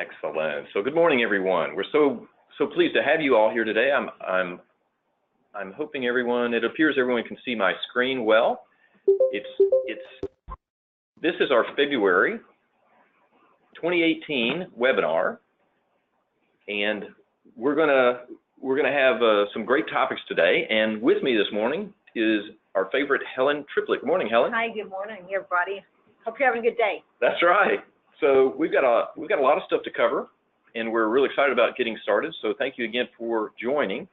Excellent. So good morning, everyone. We're so pleased to have you all here today. I'm hoping everyone. It appears everyone can see my screen well. This is our February 2018 webinar, and we're gonna have some great topics today. And with me this morning is our favorite Helen Triplett. Good morning, Helen. Hi. Good morning, everybody. Hope you're having a good day. That's right. So we've got a lot of stuff to cover, and we're really excited about getting started. So thank you again for joining.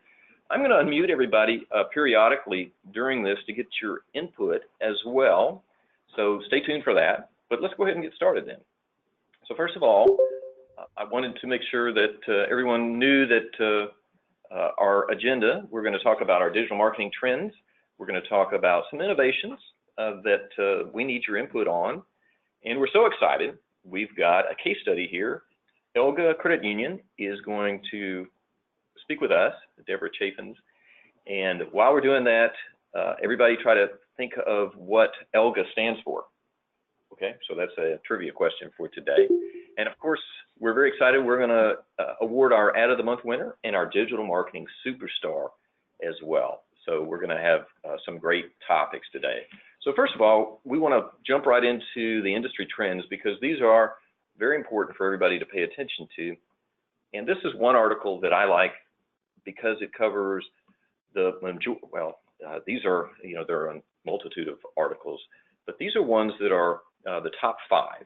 I'm going to unmute everybody periodically during this to get your input as well. So stay tuned for that. But let's go ahead and get started then. So first of all, I wanted to make sure that everyone knew that our agenda. We're going to talk about our digital marketing trends. We're going to talk about some innovations that we need your input on, and we're so excited. We've got a case study here. ELGA Credit Union is going to speak with us, Deborah Chaffins. And while we're doing that, everybody try to think of what ELGA stands for. Okay, so that's a trivia question for today. And of course, we're very excited. We're going to award our Ad of the Month winner and our Digital Marketing Superstar as well. So we're going to have some great topics today. So first of all, we want to jump right into the industry trends because these are very important for everybody to pay attention to. And this is one article that I like because it covers the, these are, there are a multitude of articles, but these are ones that are the top 5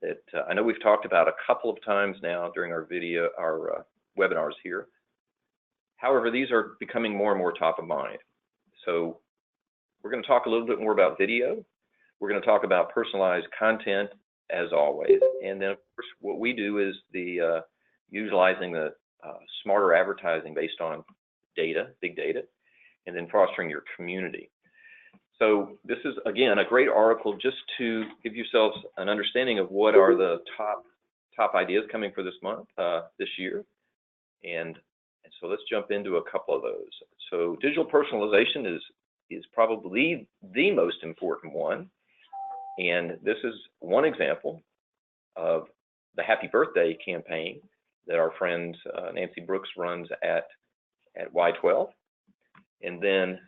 that I know we've talked about a couple of times now during our webinars here. However, these are becoming more and more top of mind. So we're going to talk a little bit more about video. We're going to talk about personalized content as always. And then of course, what we do is utilizing the smarter advertising based on data, big data, and then fostering your community. So this is, again, a great article just to give yourselves an understanding of what are the top ideas coming for this month, this year. And so let's jump into a couple of those. So digital personalization is probably the most important one. And this is one example of the Happy Birthday campaign that our friend Nancy Brooks runs at Y12. And then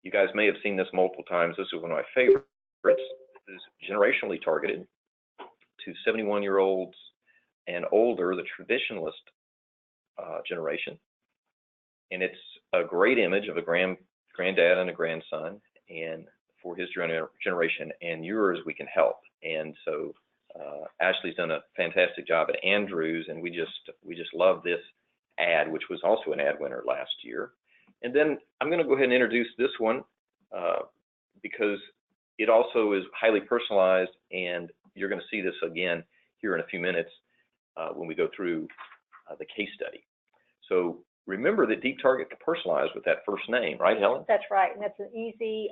you guys may have seen this multiple times. This is one of my favorites. This is generationally targeted to 71-year-olds and older, the traditionalist generation. And it's a great image of a granddad and a grandson, and for his generation and yours, we can help. And so Ashley's done a fantastic job at Andrews, and we just love this ad, which was also an ad winner last year. And then I'm going to go ahead and introduce this one because it also is highly personalized, and you're going to see this again here in a few minutes when we go through the case study. So remember that DeepTarget can personalize with that first name, right, Helen? That's right, and that's an easy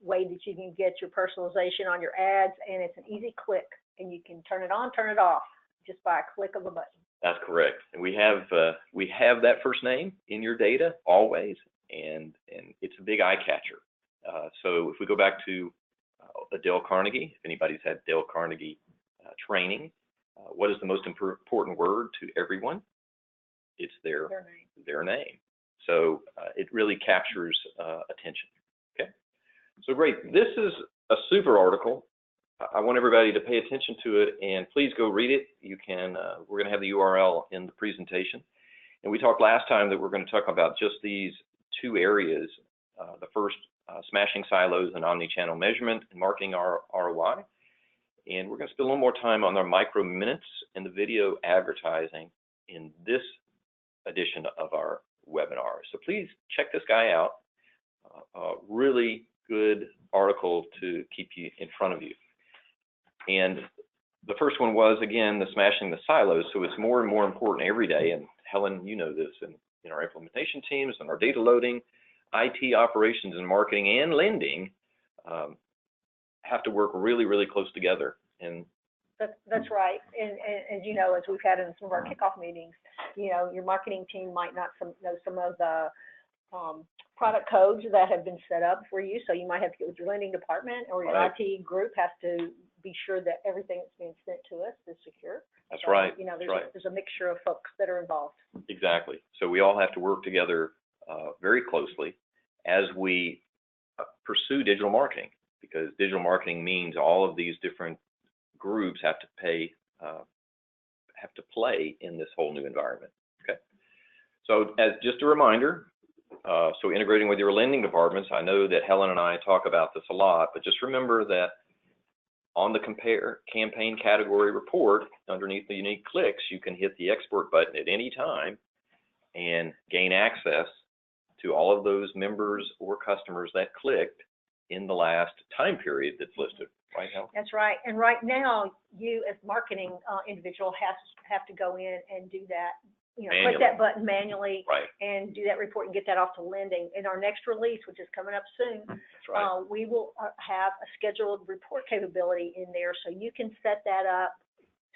way that you can get your personalization on your ads, and it's an easy click, and you can turn it on, turn it off, just by a click of a button. That's correct, and we have that first name in your data always, and it's a big eye catcher. So if we go back to Dale Carnegie, if anybody's had Dale Carnegie training, what is the most important word to everyone? It's their name. So it really captures attention. Okay, so great. This is a super article. I want everybody to pay attention to it, and please go read it. You can. We're going to have the URL in the presentation. And we talked last time that we're going to talk about just these 2 areas. The first, smashing silos and omni-channel measurement and marketing ROI. And we're going to spend a little more time on our micro minutes and the video advertising in this edition of our webinar. So please check this guy out. A really good article to keep you in front of you. And the first one was, again, the smashing the silos. So it's more and more important every day. And Helen, you know this, in our implementation teams and our data loading, IT operations and marketing and lending have to work really, really close together. And that's right. And as you know, as we've had in some of our kickoff meetings, your marketing team might not know some of the product codes that have been set up for you. So you might have to get with your lending department, or your IT group has to be sure that everything that's being sent to us is secure. That's So, right. You know, That's there's, right. there's a mixture of folks that are involved. Exactly. So we all have to work together very closely as we pursue digital marketing, because digital marketing means all of these different groups have to play in this whole new environment. Okay. So as just a reminder, so integrating with your lending departments, I know that Helen and I talk about this a lot, but just remember that on the compare campaign category report, underneath the unique clicks, you can hit the export button at any time and gain access to all of those members or customers that clicked in the last time period that's listed. Right, Helen? That's right. And right now, you as marketing individual have to go in and do that. You know, Manually. click that button manually, Right. and do that report and get that off to lending. In our next release, which is coming up soon, That's right. we will have a scheduled report capability in there, so you can set that up.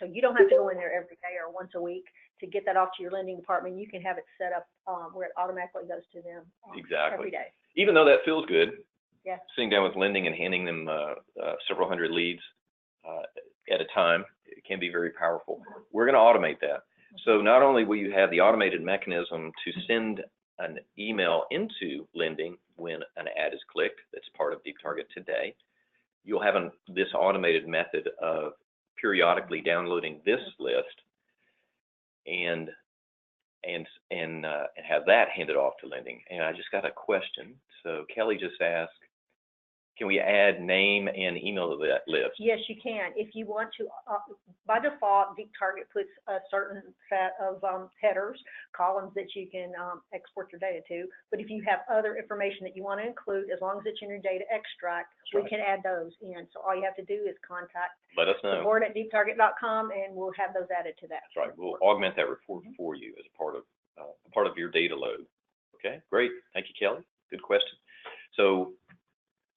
So you don't have to go in there every day or once a week to get that off to your lending department. You can have it set up where it automatically goes to them Exactly. every day. Even though that feels good, Yeah. sitting down with lending and handing them several hundred leads at a time, it can be very powerful. We're going to automate that. So not only will you have the automated mechanism to send an email into lending when an ad is clicked, that's part of DeepTarget today, you'll have this automated method of periodically downloading this list and have that handed off to lending. And I just got a question. So Kelly just asked, can we add name and email to that list? Yes, you can. If you want to, by default, DeepTarget puts a certain set of headers, columns that you can export your data to. But if you have other information that you want to include, as long as it's in your data extract, we can add those in. So all you have to do is contact Let us know. support@deeptarget.com, and we'll have those added to that. That's right. We'll augment that report for you as a part of your data load. Okay, great. Thank you, Kelly. Good question.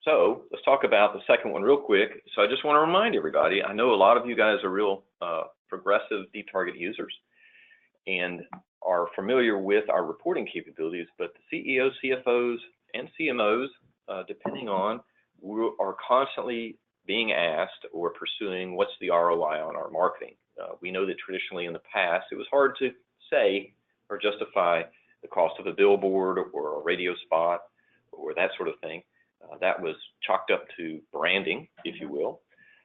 So let's talk about the second one real quick. So I just want to remind everybody, I know a lot of you guys are real progressive DeepTarget users and are familiar with our reporting capabilities, but the CEOs, CFOs, and CMOs, depending on, are constantly being asked or pursuing what's the ROI on our marketing. We know that traditionally in the past, it was hard to say or justify the cost of a billboard or a radio spot or that sort of thing. That was chalked up to branding, if you will.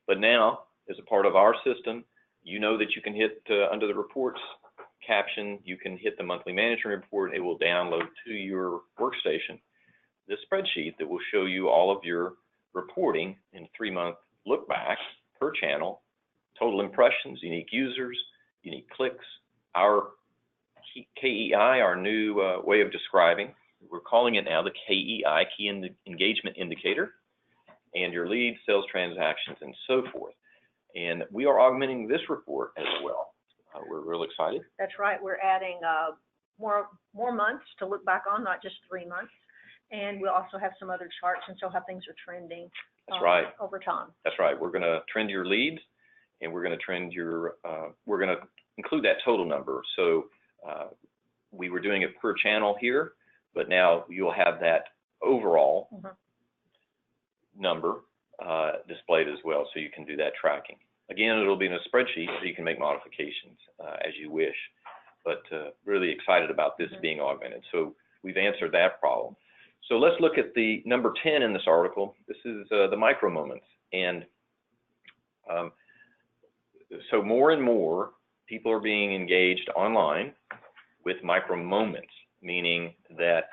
But now, as a part of our system, you know that you can hit under the reports caption, you can hit the monthly management report. It will download to your workstation the spreadsheet that will show you all of your reporting in a 3-month look back per channel, total impressions, unique users, unique clicks, our KEI, our new way of describing. We're calling it now the KEI, Key Engagement Indicator, and your leads, sales transactions, and so forth. And we are augmenting this report as well. We're real excited. That's right. We're adding more months to look back on, not just 3 months. And we'll also have some other charts and show how things are trending. That's right. Over time. That's right. We're going to trend your leads, and we're going to trend your, we're going to include that total number. So we were doing it per channel here, but now you'll have that overall number displayed as well, so you can do that tracking. Again, it'll be in a spreadsheet, so you can make modifications as you wish. But really excited about this being augmented. So we've answered that problem. So let's look at the number 10 in this article. This is the micro moments. And so more and more people are being engaged online with micro moments, meaning that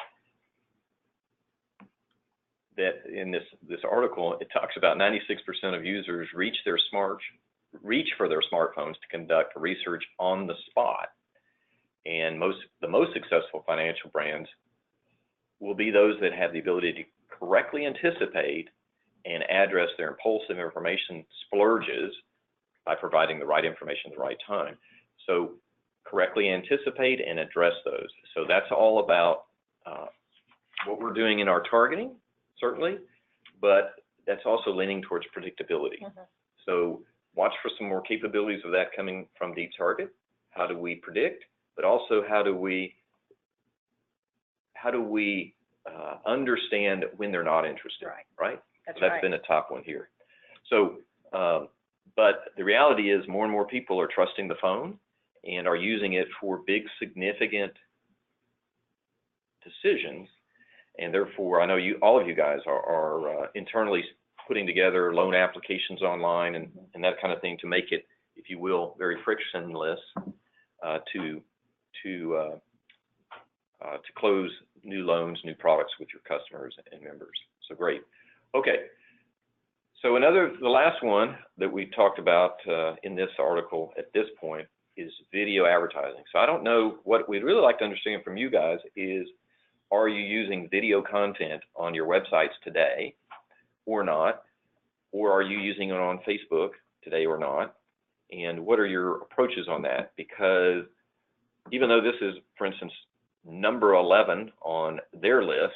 in this article, it talks about 96% of users reach for their smartphones to conduct research on the spot. And the most successful financial brands will be those that have the ability to correctly anticipate and address their impulsive information splurges by providing the right information at the right time. So correctly anticipate and address those. So that's all about what we're doing in our targeting, certainly, but that's also leaning towards predictability. So watch for some more capabilities of that coming from DeepTarget. How do we predict, but also how do we understand when they're not interested, right? That's So that's been a top one here. So But the reality is more and more people are trusting the phone and are using it for big, significant decisions. And therefore, I know all of you guys are internally putting together loan applications online and that kind of thing to make it, if you will, very frictionless to close new loans, new products with your customers and members. So great. Okay. So the last one that we talked about in this article at this point is video advertising. So I don't know, what we'd really like to understand from you guys is, are you using video content on your websites today or not? Or are you using it on Facebook today or not? And what are your approaches on that? Because even though this is, for instance, number 11 on their list,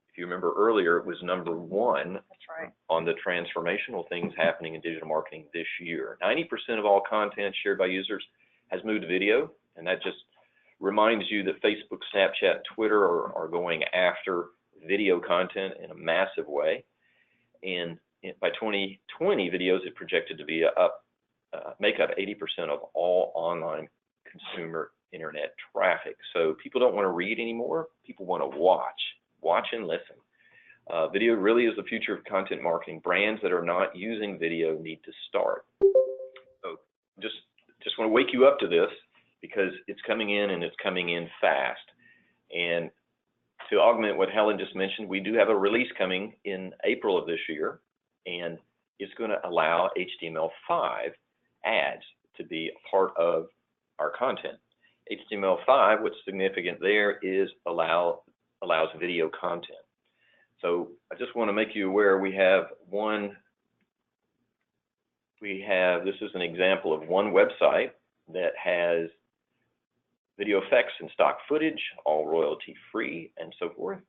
if you remember earlier, it was number 1. That's right. On the transformational things happening in digital marketing this year. 90% of all content shared by users has moved to video, and that just reminds you that Facebook, Snapchat, Twitter are going after video content in a massive way. And by 2020, videos are projected to be make up 80% of all online consumer internet traffic. So people don't want to read anymore. People want to watch and listen. Video really is the future of content marketing. Brands that are not using video need to start. So just want to wake you up to this, because it's coming in and it's coming in fast. And to augment what Helen just mentioned, we do have a release coming in April of this year, and it's going to allow HTML5 ads to be a part of our content. HTML5, what's significant there is allows video content. So I just want to make you aware, this is an example of one website that has video effects and stock footage, all royalty free and so forth,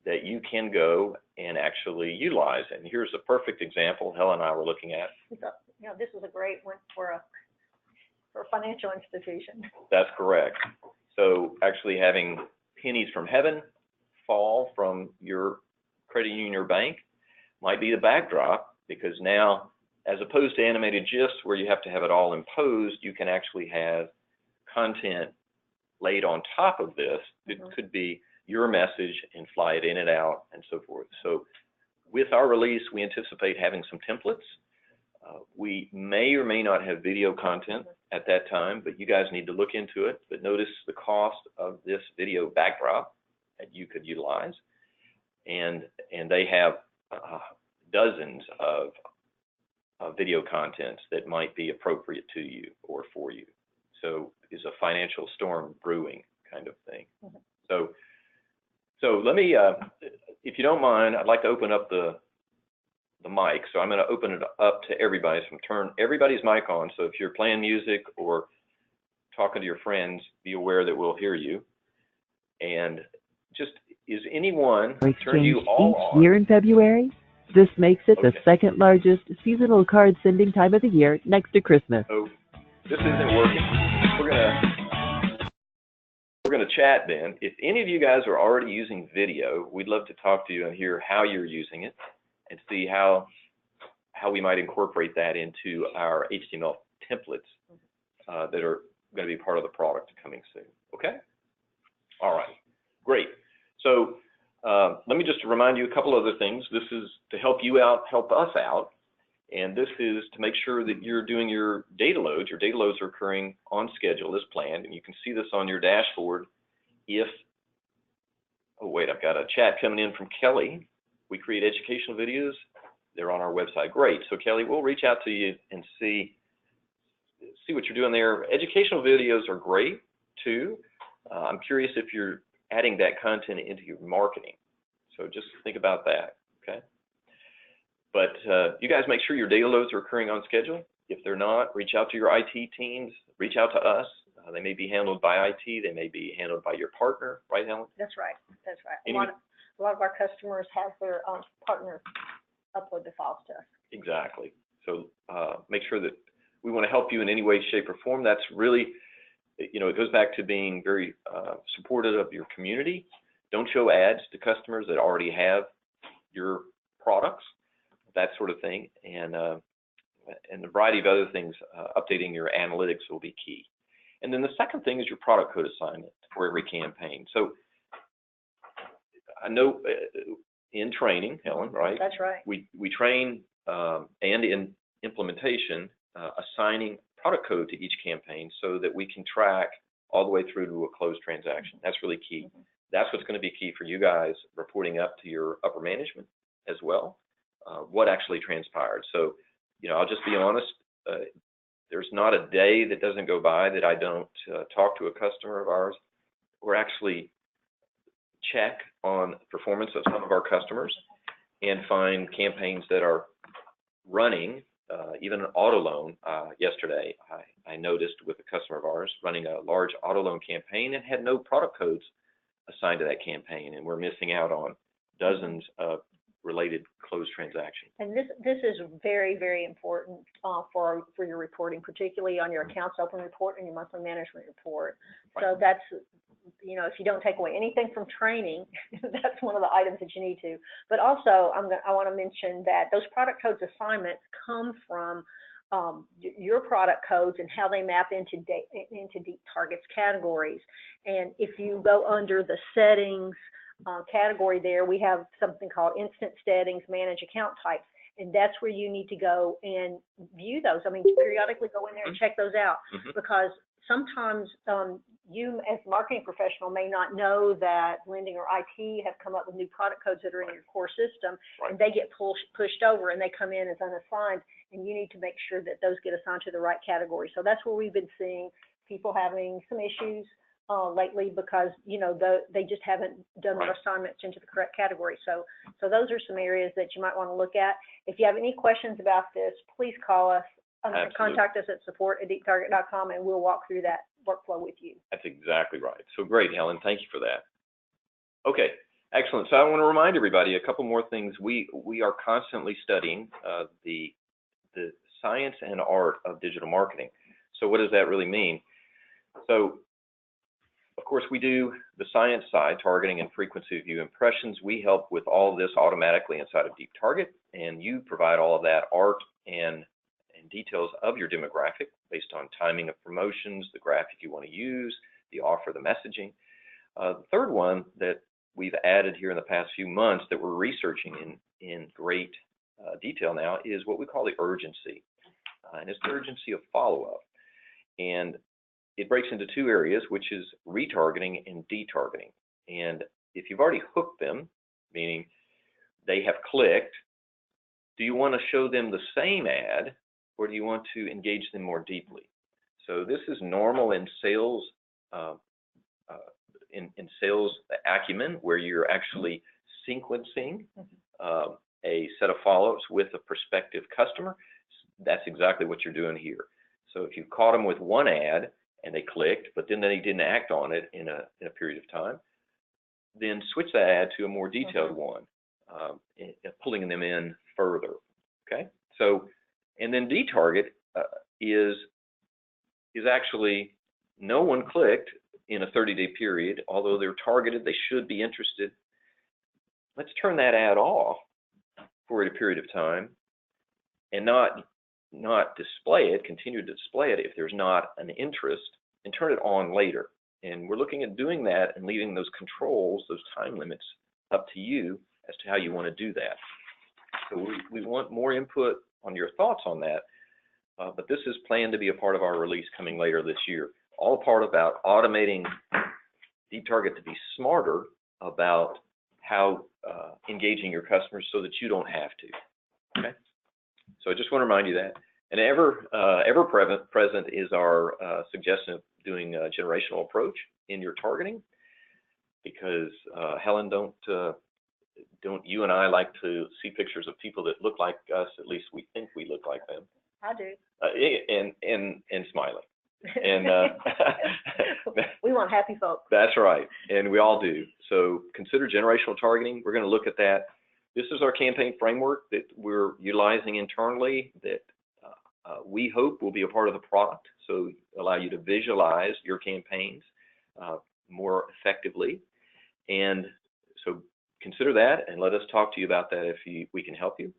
that you can go and actually utilize. And here's a perfect example Helen and I were looking at. This is a great one for a financial institution. That's correct. So actually having pennies from heaven fall from your credit union or bank might be the backdrop, because now, as opposed to animated GIFs where you have to have it all imposed, you can actually have content laid on top of this. It could be your message and fly it in and out and so forth. So with our release, we anticipate having some templates. We may or may not have video content at that time, but you guys need to look into it. But notice the cost of this video backdrop that you could utilize. And they have dozens of video content that might be appropriate to you or for you. So is a financial storm brewing kind of thing. So let me, if you don't mind, I'd like to open up the mic. So I'm going to open it up to everybody. So turn everybody's mic on. So if you're playing music or talking to your friends, be aware that we'll hear you. And just, is anyone turn you all on? Each year in February. This makes it the second largest seasonal card sending time of the year, next to Christmas. So this isn't working. We're gonna chat then. If any of you guys are already using video, we'd love to talk to you and hear how you're using it, and see how we might incorporate that into our HTML templates that are going to be part of the product coming soon. Okay? All right. Great. So let me just remind you a couple other things. This is to help you out, help us out, and this is to make sure that you're doing your data loads. Your data loads are occurring on schedule as planned, and you can see this on your dashboard. Oh wait, I've got a chat coming in from Kelly. We create educational videos. They're on our website. Great. So Kelly, we'll reach out to you and see what you're doing there. Educational videos are great too. I'm curious if you're adding that content into your marketing. So just think about that, okay? But you guys make sure your data loads are occurring on schedule. If they're not, reach out to your IT teams, reach out to us. They may be handled by IT, they may be handled by your partner, right, Helen? That's right, that's right. A lot of our customers have their partners upload the files to us. Exactly. So make sure that we want to help you in any way, shape, or form. That's really, it goes back to being very supportive of your community. Don't show ads to customers that already have your products, that sort of thing. And and a variety of other things. Updating your analytics will be key. And then the second thing is your product code assignment for every campaign. So I know in training, Helen, right? That's right. We train and in implementation, assigning product code to each campaign so that we can track all the way through to a closed transaction. That's really key. That's what's going to be key for you guys reporting up to your upper management as well, what actually transpired. So, I'll just be honest, there's not a day that doesn't go by that I don't talk to a customer of ours or actually check on performance of some of our customers and find campaigns that are running. Even an auto loan, yesterday, I noticed with a customer of ours running a large auto loan campaign and had no product codes assigned to that campaign, and we're missing out on dozens of related closed transactions. And this is very, very important for your reporting, particularly on your accounts open report and your monthly management report. Right. So that's, if you don't take away anything from training, that's one of the items that you need to. But also, I want to mention that those product codes assignments come from your product codes and how they map into DeepTarget's categories. And if you go under the settings category there, we have something called instant settings, manage account types. And that's where you need to go and view those. I mean, periodically go in there and check those out, because sometimes you as a marketing professional may not know that lending or IT have come up with new product codes that are in your core system, and they get pushed over and they come in as unassigned, and you need to make sure that those get assigned to the right category. So that's where we've been seeing people having some issues lately, because they just haven't done their assignments into the correct category. So those are some areas that you might want to look at. If you have any questions about this, please call us. Contact us at support@deeptarget.com, and we'll walk through that workflow with you. That's exactly right. So great, Helen. Thank you for that. Okay, excellent. So I want to remind everybody a couple more things. We are constantly studying the science and art of digital marketing. So what does that really mean? So, of course, we do the science side, targeting and frequency of view impressions. We help with all of this automatically inside of DeepTarget, and you provide all of that art and details of your demographic based on timing of promotions, the graphic you want to use, the offer, the messaging. The third one that we've added here in the past few months that we're researching in great detail now is what we call the urgency. And it's the urgency of follow-up. And it breaks into two areas, which is retargeting and detargeting. And if you've already hooked them, meaning they have clicked, do you want to show them the same ad, or do you want to engage them more deeply? So this is normal in sales, in sales acumen, where you're actually sequencing a set of follow-ups with a prospective customer. That's exactly what you're doing here. So if you caught them with one ad and they clicked, but then they didn't act on it in a period of time, then switch that ad to a more detailed one, pulling them in further. Okay, so and then detarget is actually no one clicked in a 30-day period, although they're targeted, they should be interested. Let's turn that ad off for a period of time and not display it, continue to display it if there's not an interest, and turn it on later. And we're looking at doing that and leaving those controls, those time limits, up to you as to how you want to do that. So we want more input on your thoughts on that, but this is planned to be a part of our release coming later this year. All a part about automating DeepTarget to be smarter about how engaging your customers so that you don't have to. Okay, so I just want to remind you that. And ever present is our suggestion of doing a generational approach in your targeting, because Helen, don't you and I like to see pictures of people that look like us? At least we think we look like them. I do. And smiling. And we want happy folks. That's right, and we all do. So consider generational targeting. We're going to look at that. This is our campaign framework that we're utilizing internally that we hope will be a part of the product, so allow you to visualize your campaigns more effectively. And so consider that and let us talk to you about that if we can help you.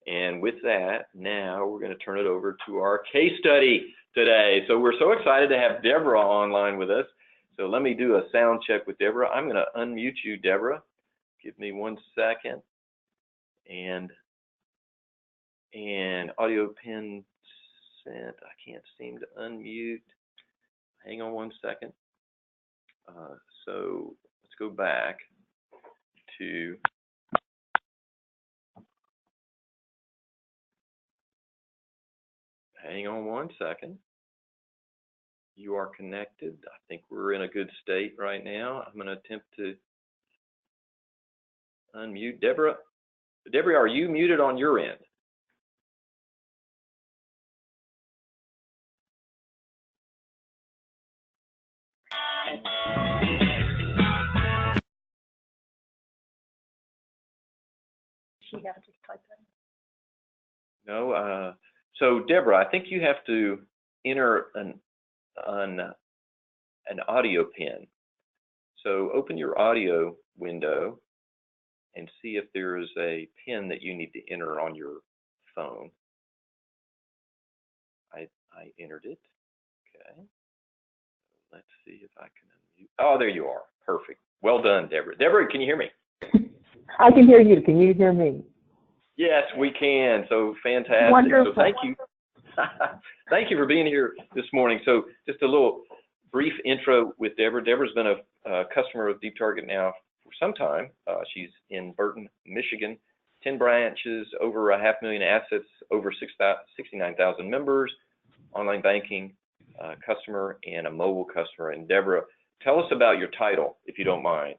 And with that, now we're going to turn it over to our case study today. So we're so excited to have Deborah online with us. So let me do a sound check with Deborah. I'm going to unmute you, Deborah. Give me 1 second. And audio pin sent. I can't seem to unmute. Hang on 1 second. So let's go back to hang on 1 second. You are connected. I think we're in a good state right now. I'm going to attempt to unmute Deborah. Deborah, are you muted on your end? She has to type that. No. So Deborah, I think you have to enter an audio pin. So open your audio window and see if there is a pin that you need to enter on your phone. I entered it. Okay. Let's see if I can unmute. Oh, there you are. Perfect. Well done, Deborah. Deborah, can you hear me? I can hear you. Can you hear me? Yes, we can. So fantastic. Wonderful. So thank you. Thank you for being here this morning. So just a little brief intro with Deborah. Deborah's been a customer of DeepTarget now for some time. She's in Burton, Michigan, 10 branches, over 500,000 assets, over 69,000 members, online banking customer, and a mobile customer. And Deborah, tell us about your title, if you don't mind.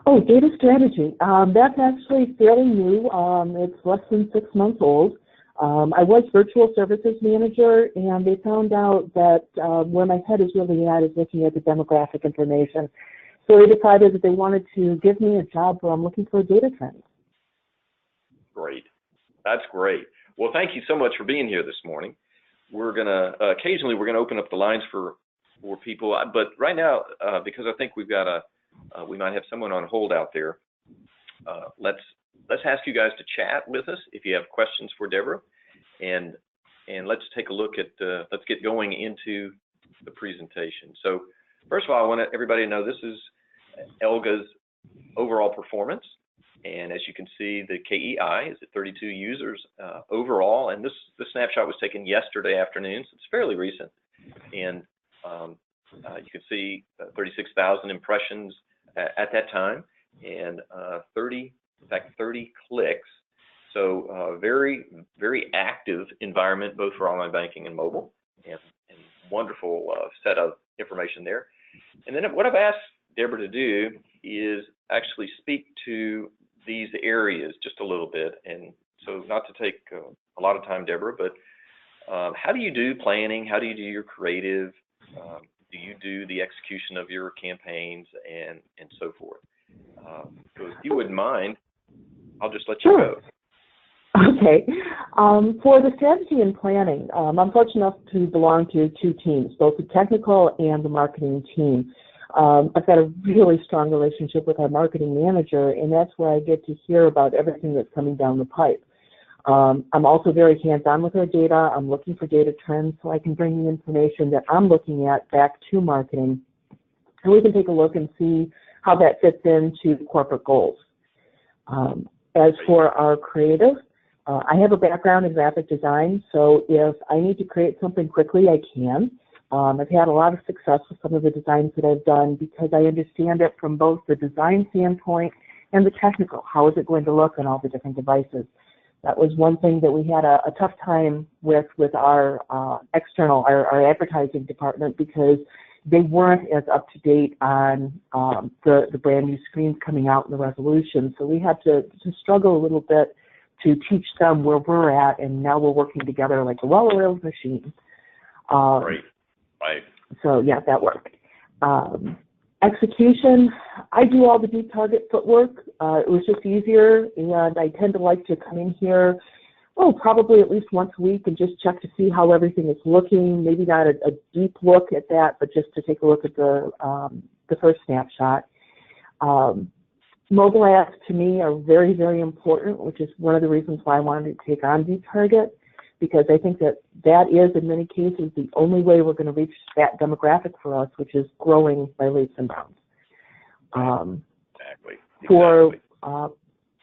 Oh, data strategy. That's actually fairly new. It's less than 6 months old. I was virtual services manager, and they found out that where my head is really at is looking at the demographic information. So they decided that they wanted to give me a job where I'm looking for data trends. Great. That's great. Well, thank you so much for being here this morning. We're going to, occasionally we're going to open up the lines for people, but right now, because I think we've got we might have someone on hold out there, let's ask you guys to chat with us if you have questions for Deborah, and let's take a look at, let's get going into the presentation. So first of all, I want everybody to know this is ELGA's overall performance. And as you can see, the KEI is at 32 users overall, and this snapshot was taken yesterday afternoon, so it's fairly recent. And you can see 36,000 impressions at that time, and 30 clicks. So very, very active environment, both for online banking and mobile, and wonderful set of information there. And then what I've asked Deborah to do is actually speak to these areas just a little bit. And so not to take a lot of time, Deborah, but how do you do planning? How do you do your creative? Do you do the execution of your campaigns and so forth? So if you wouldn't mind, I'll just let you go. Okay. For the strategy and planning, I'm fortunate enough to belong to 2 teams, both the technical and the marketing team. I've got a really strong relationship with our marketing manager, and that's where I get to hear about everything that's coming down the pipe. I'm also very hands-on with our data. I'm looking for data trends so I can bring the information that I'm looking at back to marketing, and we can take a look and see how that fits into corporate goals. As for our creative, I have a background in graphic design, so if I need to create something quickly, I can. I've had a lot of success with some of the designs that I've done because I understand it from both the design standpoint and the technical. How is it going to look on all the different devices? That was one thing that we had a tough time with our external, our advertising department, because they weren't as up to date on the brand new screens coming out in the resolution. So we had to struggle a little bit to teach them where we're at, and now we're working together like a well-oiled machine. Right. Right. So yeah, that worked. Execution, I do all the DeepTarget footwork. It was just easier, and I tend to like to come in here, probably at least once a week and just check to see how everything is looking. Maybe not a deep look at that, but just to take a look at the first snapshot. Mobile ads to me are very, very important, which is one of the reasons why I wanted to take on DeepTarget, because I think that that is, in many cases, the only way we're going to reach that demographic for us, which is growing by leaps and bounds. Exactly. For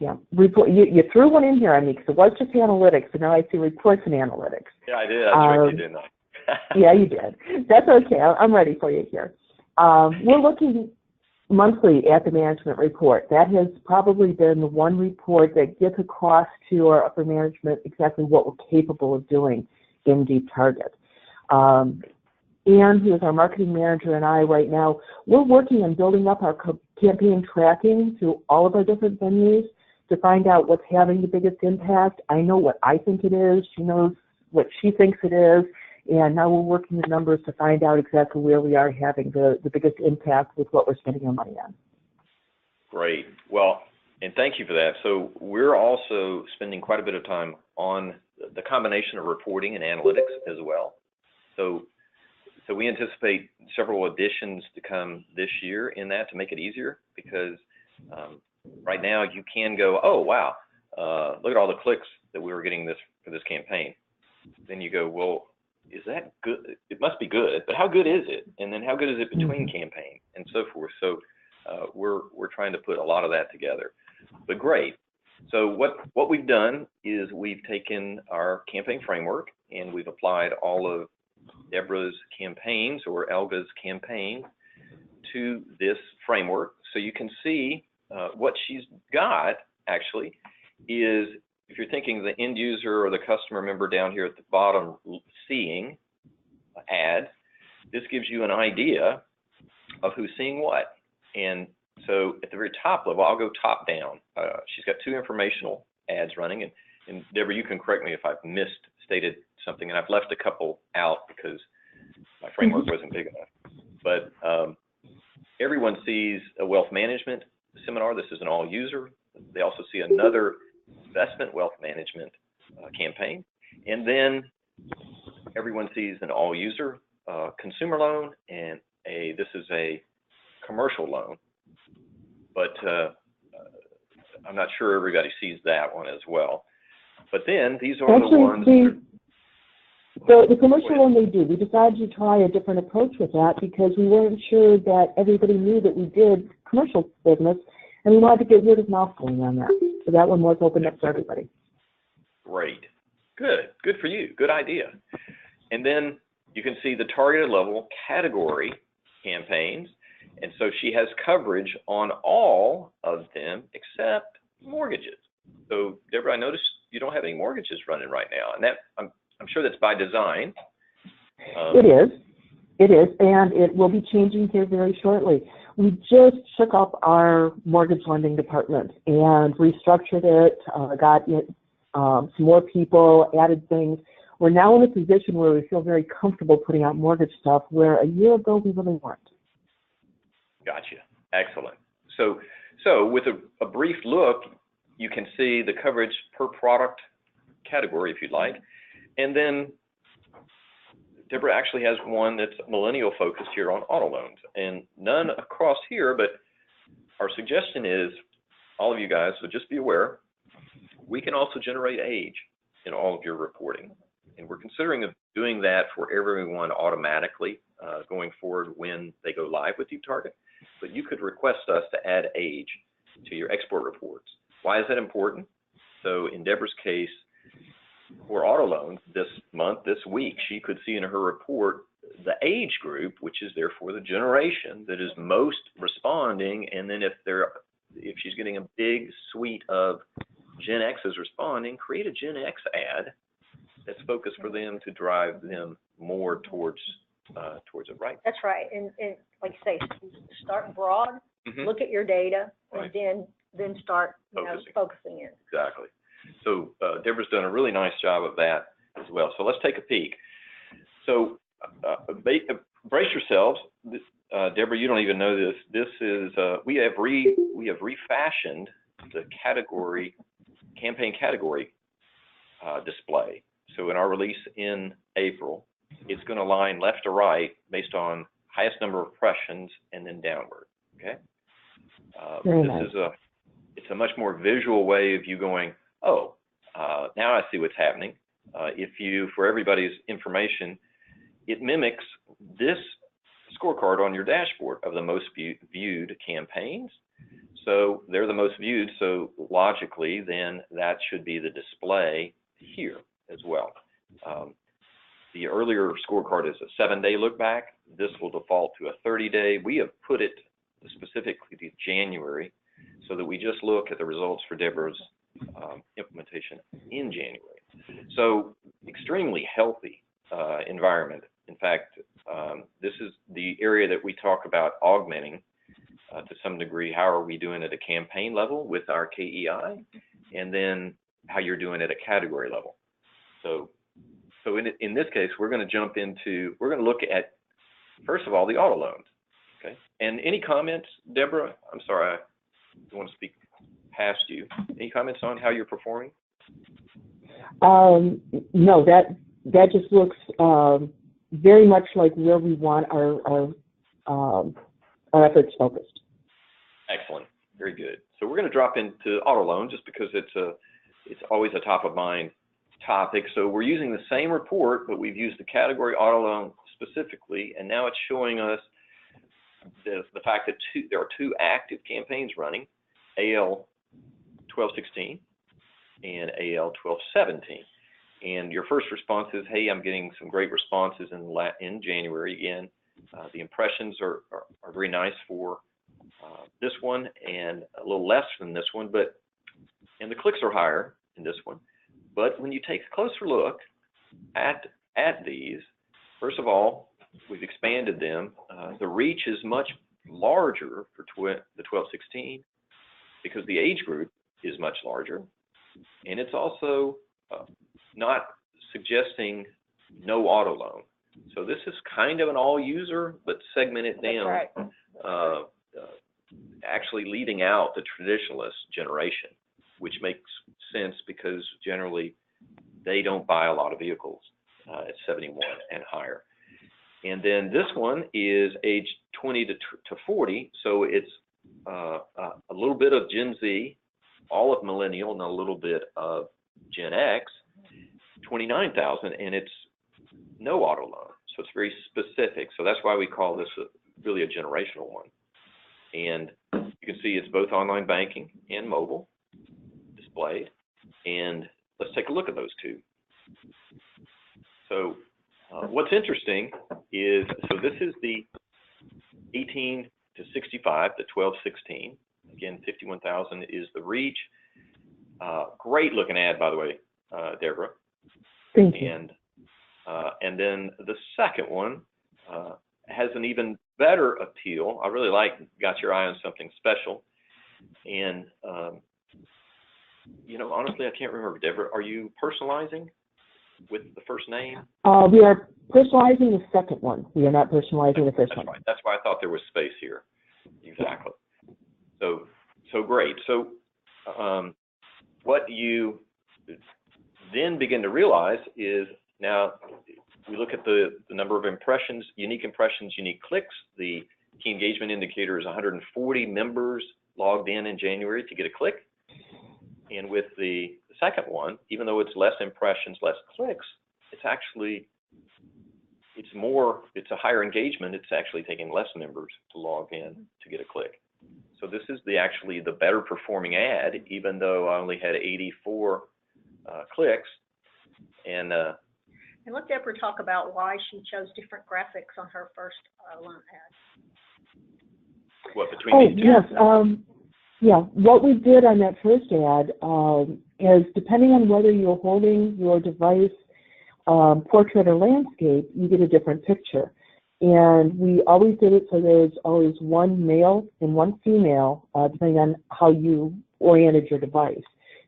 yeah, report. You threw one in here on me because it was just analytics, and now I see reports and analytics. Yeah, I did. I tricked you, didn't I? Yeah, you did. That's okay. I'm ready for you here. We're looking monthly at the management report. That has probably been the one report that gets across to our upper management exactly what we're capable of doing in DeepTarget. Ann, who is our marketing manager, and I right now, we're working on building up our campaign tracking through all of our different venues to find out what's having the biggest impact. I know what I think it is. She knows what she thinks it is. And now we're working the numbers to find out exactly where we are having the biggest impact with what we're spending our money on. Great. Well, and thank you for that. So we're also spending quite a bit of time on the combination of reporting and analytics as well. So we anticipate several additions to come this year in that to make it easier, because right now you can go, oh, wow, look at all the clicks that we were getting for this campaign. Then you go, well, is that good? It must be good, but how good is it? And then how good is it between campaigns and so forth? So we're trying to put a lot of that together. But great. So what we've done is we've taken our campaign framework and we've applied all of Deborah's campaigns, or ELGA's campaign, to this framework. So you can see what she's got actually is, if you're thinking the end user or the customer member down here at the bottom seeing ads, this gives you an idea of who's seeing what. And so at the very top level, I'll go top down. She's got 2 informational ads running, and Deborah, you can correct me if I've misstated something, and I've left a couple out because my framework wasn't big enough. But everyone sees a wealth management seminar. This is an all user. They also see another investment wealth management campaign, and then everyone sees an all user consumer loan, and this is a commercial loan, but I'm not sure everybody sees that one as well. But then these are actually, the ones. The commercial one they do. We decided to try a different approach with that because we weren't sure that everybody knew that we did commercial business, and we wanted to get word of mouth going on that. So that one was opened up for everybody. Great. Good for you. Good idea. And then you can see the targeted level category campaigns. And so she has coverage on all of them except mortgages. So Deborah, I noticed you don't have any mortgages running right now, and that I'm sure that's by design. It is, and it will be changing here very shortly. We just shook up our mortgage lending department and restructured it, got some more people, added things. We're now in a position where we feel very comfortable putting out mortgage stuff, where a year ago we really weren't. Gotcha. Excellent. So with a brief look, you can see the coverage per product category, if you'd like. And then Deborah actually has one that's millennial focused here on auto loans, and none across here, but our suggestion is, all of you guys, so just be aware, we can also generate age in all of your reporting. And we're considering of doing that for everyone automatically going forward when they go live with DeepTarget. But you could request us to add age to your export reports. Why is that important? So in Deborah's case, for auto loans this month, this week, she could see in her report the age group, which is therefore the generation that is most responding. And then if she's getting a big suite of Gen X's responding, create a Gen X ad that's focused for them to drive them more towards it, right? That's right. And like you say, start broad, look at your data, Right. and then start focusing in. Exactly. So Deborah's done a really nice job of that as well. So let's take a peek. So brace yourselves. Deborah, you don't even know this. This is we have refashioned the campaign category display. So in our release in April, it's going to line left to right based on highest number of impressions and then downward. Okay. Very nice. it's a much more visual way of you going, oh, now I see what's happening. For everybody's information, it mimics this scorecard on your dashboard of the most viewed campaigns. So they're the most viewed, so logically, then that should be the display here as well. The earlier scorecard is a 7-day look back. This will default to a 30-day. We have put it specifically to January so that we just look at the results for Deborah's implementation in January. So extremely healthy environment. In fact, this is the area that we talk about augmenting to some degree. How are we doing at a campaign level with our KEI, and then how you're doing at a category level. So in this case, we're going to look at, first of all, the auto loans. Okay. And any comments, Deborah? I'm sorry, I don't want to speak past you. Any comments on how you're performing? No, that just looks very much like where we want our efforts focused. Excellent, very good. So we're going to drop into auto loan just because it's always a top of mind topic. So we're using the same report, but we've used the category auto loan specifically, and now it's showing us the fact that there are 2 active campaigns running, AL 1216 and AL 1217. And your first response is, hey, I'm getting some great responses in January again. The impressions are very nice for this one, and a little less than this one, and the clicks are higher in this one. But when you take a closer look at these, first of all, we've expanded them. The reach is much larger for the 1216 because the age group is much larger, and it's also not suggesting no auto loan. So this is kind of an all user, but segmented down. That's right. Actually leaving out the traditionalist generation, which makes sense because generally they don't buy a lot of vehicles at 71 and higher. And then this one is age 20 to 40, so it's a little bit of Gen Z, all of millennial, and a little bit of Gen X, 29,000, and it's no auto loan. So it's very specific. So that's why we call this really a generational one. And you can see it's both online banking and mobile displayed. And let's take a look at those 2. So what's interesting is, so this is the 18 to 65, the 1216. Again, 51,000 is the reach. Great looking ad, by the way, Deborah. Thank you. And then the second one has an even better appeal. I really got your eye on something special. And, honestly, I can't remember, Deborah, are you personalizing with the first name? We are personalizing the second one. We are not personalizing the first one. Right. That's why I thought there was space here. Exactly. So great. So what you then begin to realize is now we look at the number of impressions, unique clicks. The key engagement indicator is 140 members logged in January to get a click. And with the second one, even though it's less impressions, less clicks, it's a higher engagement. It's actually taking less members to log in to get a click. So this is the better performing ad, even though I only had 84 clicks. And let Deborah talk about why she chose different graphics on her first loan ad. What, between these two? Yes. Yeah, what we did on that first ad is, depending on whether you're holding your device portrait or landscape, you get a different picture. And we always did it so there's always one male and one female, depending on how you oriented your device,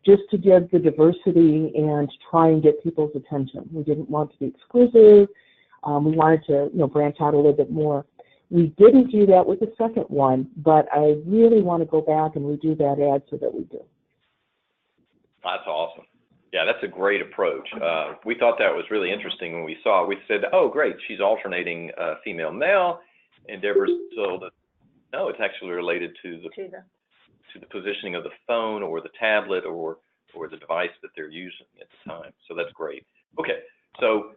just to give the diversity and to try and get people's attention. We didn't want to be exclusive. We wanted to, branch out a little bit more. We didn't do that with the second one, but I really want to go back and redo that ad so that we do. That's awesome. Yeah, that's a great approach. We thought that was really interesting when we saw it. We said, oh, great, she's alternating female-male, and Deborah told us, no, it's actually related to to the positioning of the phone or the tablet or the device that they're using at the time. So that's great. Okay, so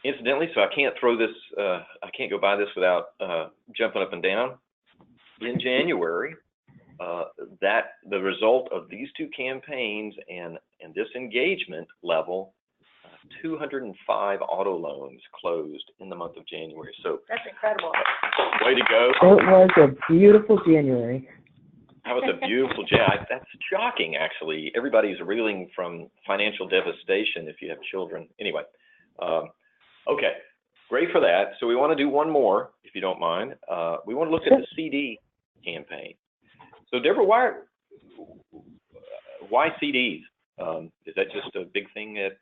incidentally, so I can't throw this, I can't go by this without jumping up and down. In January, the result of these two campaigns and this engagement level, 205 auto loans closed in the month of January. So that's incredible. Way to go. It was a beautiful January. That was a beautiful January. That's shocking, actually. Everybody's reeling from financial devastation if you have children. Anyway, okay, great for that. So we want to do one more, if you don't mind. We want to look at the CD campaign. So Deborah, why CDs? Is that just a big thing at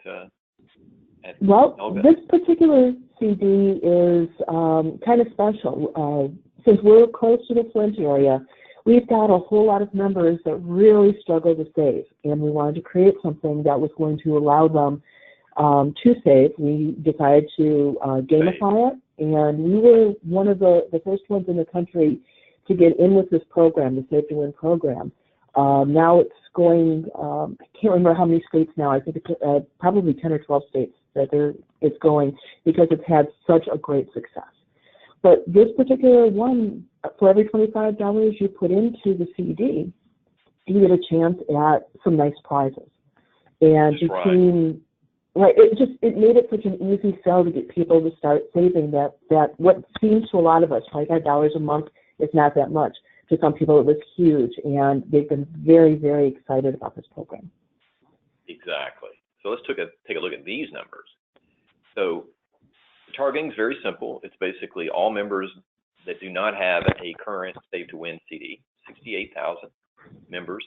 well, ELGA? This particular CD is kind of special. Since we're close to the Flint area, we've got a whole lot of members that really struggle to save, and we wanted to create something that was going to allow them to save. We decided to gamify it, and we were one of the first ones in the country to get in with this program, the Save to Win program. Now it's going, I can't remember how many states now. I think it's probably 10 or 12 states that it's going because it's had such a great success. But this particular one, for every $25 you put into the CD, you get a chance at some nice prizes. And between, right, it made it such an easy sell to get people to start saving that what seems to a lot of us, $25 a month is not that much. To some people it was huge, and they've been very, very excited about this program. Exactly. So let's take a look at these numbers. So targeting is very simple. It's basically all members that do not have a current Save to Win CD, 68,000 members.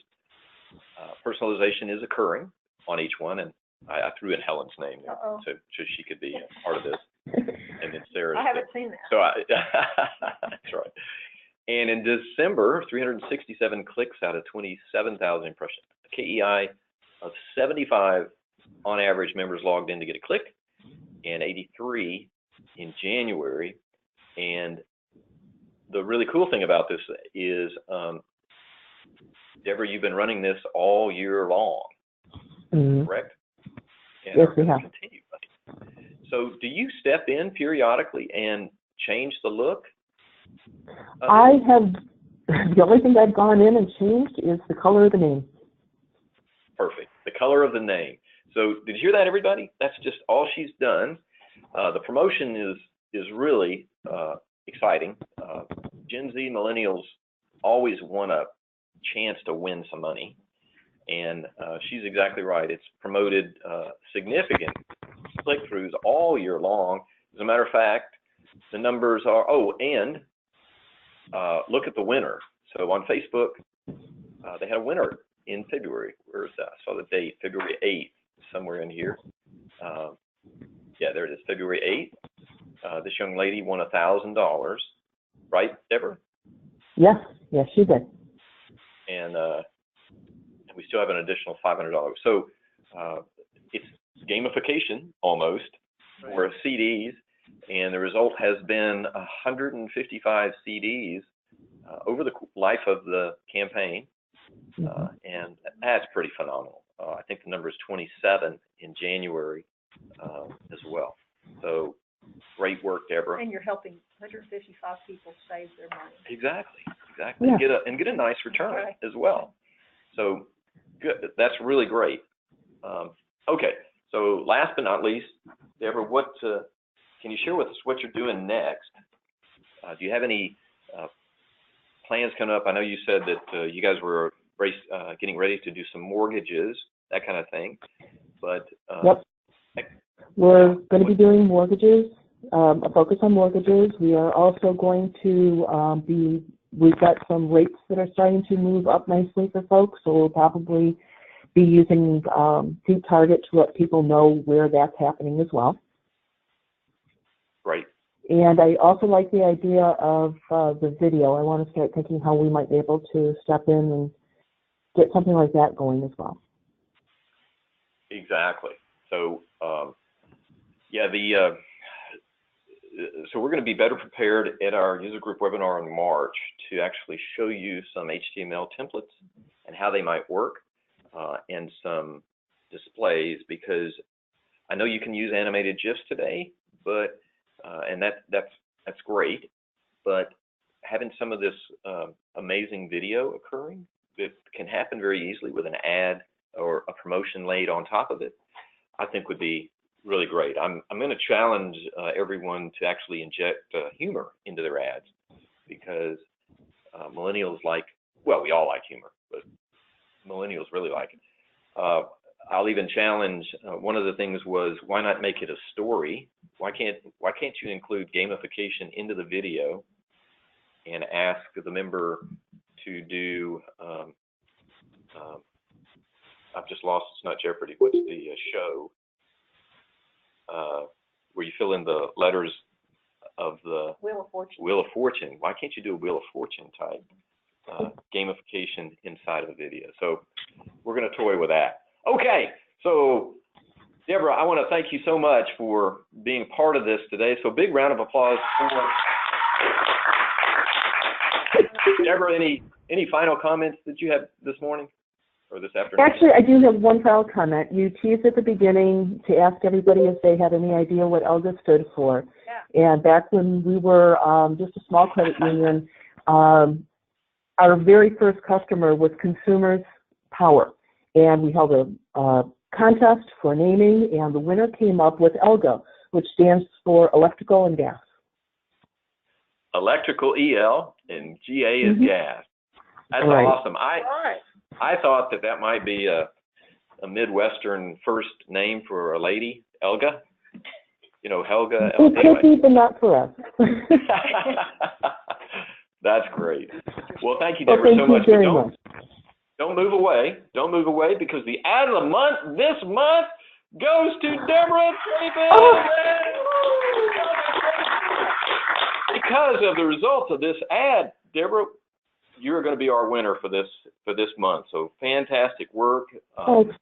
Personalization is occurring on each one, and I threw in Helen's name there so she could be a part of this. And then Sarah's. I haven't seen that. So that's right. And in December, 367 clicks out of 27,000 impressions. A KEI of 75 on average members logged in to get a click, and 83 in January. And the really cool thing about this is, Deborah, you've been running this all year long, correct? And yes, we have. Continue running. So do you step in periodically and change the look? I have, the only thing I've gone in and changed is the color of the name. Perfect. The color of the name. So did you hear that, everybody? That's just all she's done. The promotion is really exciting. Gen Z millennials always want a chance to win some money. And she's exactly right. It's promoted significant click-throughs all year long. As a matter of fact, the numbers are, and look at the winner. So on Facebook, they had a winner in February. Where's that? I saw the date, February 8th, somewhere in here. Yeah, there it is, February 8th. This young lady won $1,000, right, Deborah? Yes, she did. And we still have an additional $500. So it's gamification almost for CDs. And the result has been 155 CDs over the life of the campaign, and that's pretty phenomenal. I think the number is 27 in January as well. So great work, Deborah. And you're helping 155 people save their money. Exactly. Yeah. And get a nice return as well. So good. That's really great. Okay. So last but not least, Deborah, can you share with us what you're doing next? Do you have any plans coming up? I know you said that you guys were getting ready to do some mortgages, that kind of thing. But yep. We're going to be doing mortgages, a focus on mortgages. We are also going to we've got some rates that are starting to move up nicely for folks, so we'll probably be using DeepTarget to let people know where that's happening as well. Right. And I also like the idea of the video. I want to start thinking how we might be able to step in and get something like that going as well. Exactly. So, yeah, so we're going to be better prepared at our user group webinar in March to actually show you some HTML templates and how they might work, and some displays, because I know you can use animated GIFs today, but and that's great, but having some of this amazing video occurring that can happen very easily with an ad or a promotion laid on top of it, I think would be really great. I'm going to challenge everyone to actually inject humor into their ads, because millennials like, well, we all like humor, but millennials really like it. I'll even challenge, one of the things was, why not make it a story? Why can't you include gamification into the video and ask the member to do, I've just lost, it's not Jeopardy, what's the show? Where you fill in the letters of the Wheel of Fortune. Wheel of Fortune. Why can't you do a Wheel of Fortune type gamification inside of the video? So we're going to toy with that. Okay, so Deborah, I want to thank you so much for being part of this today. So big round of applause for Deborah. Any final comments that you have this morning or this afternoon? Actually, I do have one final comment. You teased at the beginning to ask everybody if they had any idea what ELGA stood for. Yeah. And back when we were just a small credit union, our very first customer was Consumers Power. And we held a contest for naming, and the winner came up with ELGA, which stands for Electrical and Gas. Electrical, EL, and GA is gas. That's right. Awesome. I thought that might be a Midwestern first name for a lady, ELGA. You know, Helga. It could be, but not for us. That's great. Well, thank you, Deborah, so much. Very much. Don't move away. Don't move away, because the ad of the month this month goes to Deborah Travis. Oh. Because of the results of this ad, Deborah, you're going to be our winner for this month. So fantastic work.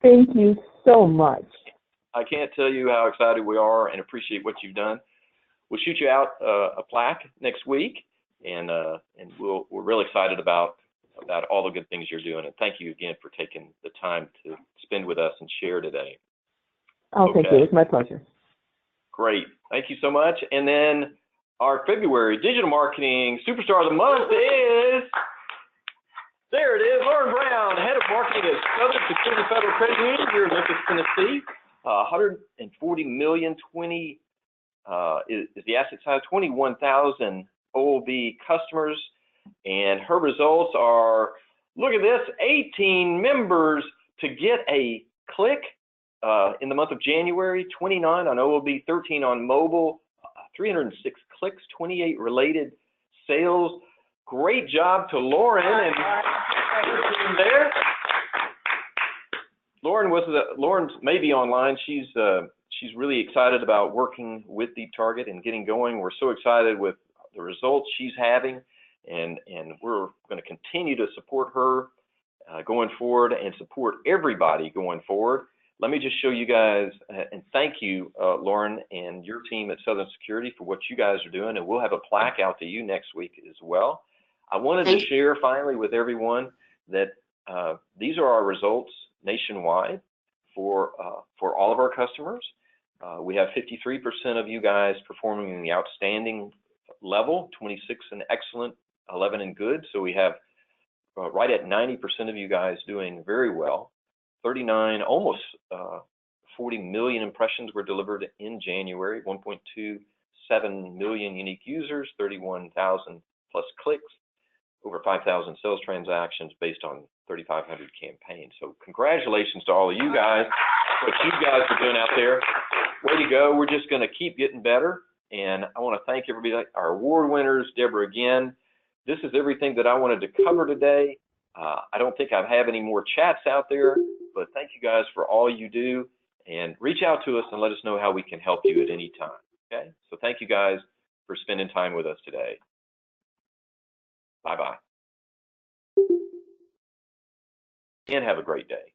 Thank you so much. I can't tell you how excited we are and appreciate what you've done. We'll shoot you out a plaque next week, and we're really excited about all the good things you're doing. And thank you again for taking the time to spend with us and share today. Oh, thank you. It's my pleasure. Great. Thank you so much. And then our February Digital Marketing Superstar of the Month is, there it is, Lauren Brown, Head of Marketing at Southern Security Federal Credit Union here in Memphis, Tennessee. 140 million, 20 is the asset size, 21,000 OLB customers. And her results are, look at this, 18 members to get a click in the month of January, 29 on OLB, 13 on mobile, 306 clicks, 28 related sales. Great job to Lauren and her team there. Lauren's maybe online. She's really excited about working with DeepTarget and getting going. We're so excited with the results she's having. And we're going to continue to support her going forward and support everybody going forward. Let me just show you guys, and thank you, Lauren, and your team at Southern Security for what you guys are doing, and we'll have a plaque out to you next week as well. I wanted to share finally with everyone that these are our results nationwide for all of our customers. We have 53% of you guys performing in the outstanding level, 26 in excellent, 11 in good. So we have right at 90% of you guys doing very well. 39, almost 40 million impressions were delivered in January, 1.27 million unique users, 31,000 plus clicks, over 5,000 sales transactions based on 3,500 campaigns. So congratulations to all of you guys, what you guys are doing out there. Way to go. We're just going to keep getting better. And I want to thank everybody, our award winners, Deborah again. This is everything that I wanted to cover today. I don't think I have any more chats out there, but thank you guys for all you do, and reach out to us and let us know how we can help you at any time. Okay? So thank you guys for spending time with us today. Bye-bye. And have a great day.